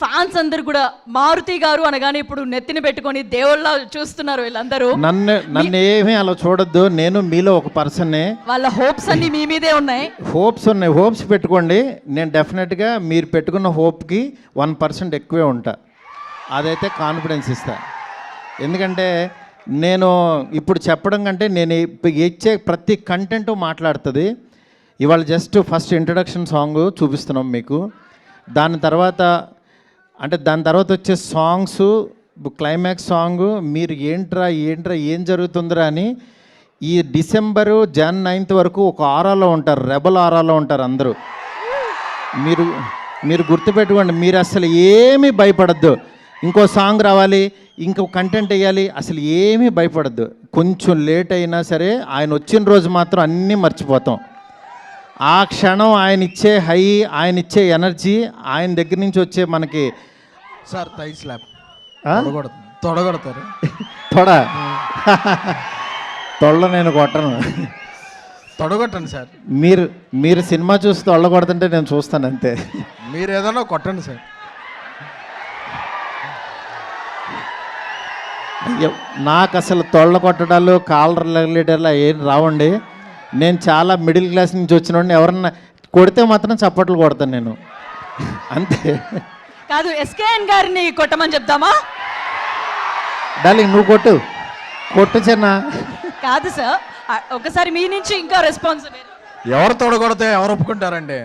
Fans అందరు కూడా మారుతి గారు అనగానే ఇప్పుడు నెత్తిని పెట్టుకొని దేవుళ్ళ చూస్తున్నారు వీళ్ళందరూ. నన్ను ఏమీ అలా చూడొద్దు, నేను మీలో ఒక పర్సన్నే. వాళ్ళ హోప్స్ అన్ని మీ మీదే ఉన్నాయి. హోప్స్ పెట్టుకోండి. నేను డెఫినెట్గా మీరు పెట్టుకున్న హోప్కి 1% ఎక్కువే ఉంటా. అదైతే కాన్ఫిడెన్స్ ఇస్తా. ఎందుకంటే నేను ఇప్పుడు చెప్పడం కంటే నేను ఇచ్చే ప్రతి కంటెంట్ మాట్లాడుతుంది. ఇవాళ జస్ట్ ఫస్ట్ ఇంట్రడక్షన్ సాంగ్ చూపిస్తున్నాం మీకు. దాని తర్వాత వచ్చే సాంగ్స్, క్లైమాక్స్ సాంగ్ మీరు ఏంట్రా ఏం జరుగుతుందిరా అని ఈ డిసెంబరు Jan 9th వరకు ఒక ఆరాలో ఉంటారు, రెబల్ ఆరాలో ఉంటారు అందరూ. మీరు గుర్తుపెట్టుకోండి, మీరు అసలు ఏమీ భయపడద్దు. ఇంకో సాంగ్ రావాలి, ఇంకో కంటెంట్ వేయాలి, అసలు ఏమీ భయపడద్దు. కొంచెం లేట్ అయినా సరే ఆయన వచ్చిన రోజు మాత్రం అన్నీ మర్చిపోతాం. ఆ క్షణం ఆయన ఇచ్చే హై, ఆయన ఇచ్చే ఎనర్జీ, ఆయన దగ్గర నుంచి వచ్చే మనకి సార్ థై స్లాప్ తొడగొడతారు. తొళ్ళ నేను కొట్టను, తొడగొట్టండి సార్. మీరు సినిమా చూసి తొళ్ళ కొడుతుంటే నేను చూస్తాను అంతే. మీరు ఏదైనా కొట్టండి సార్. నాకు అసలు తొళ్ళ కొట్టడాలు, కాలర్ లెగలేటర్లు ఏం రావండి. నేను చాలా మిడిల్ క్లాస్ నుంచి వచ్చిన ఎవరన్నా కొడితే మాత్రం చప్పట్లు కొడతాను నేను అంతే. కాదు, ఎస్కేఎన్ గారిని కొట్టమని చెప్తామా? డార్లింగ్ నువ్వు కొట్టు చిన్న. కాదు సార్, ఒకసారి మీ నుంచి ఇంకా రెస్పాన్స్. ఎవరు తొడగొడితే ఎవరు ఒప్పుకుంటారండి?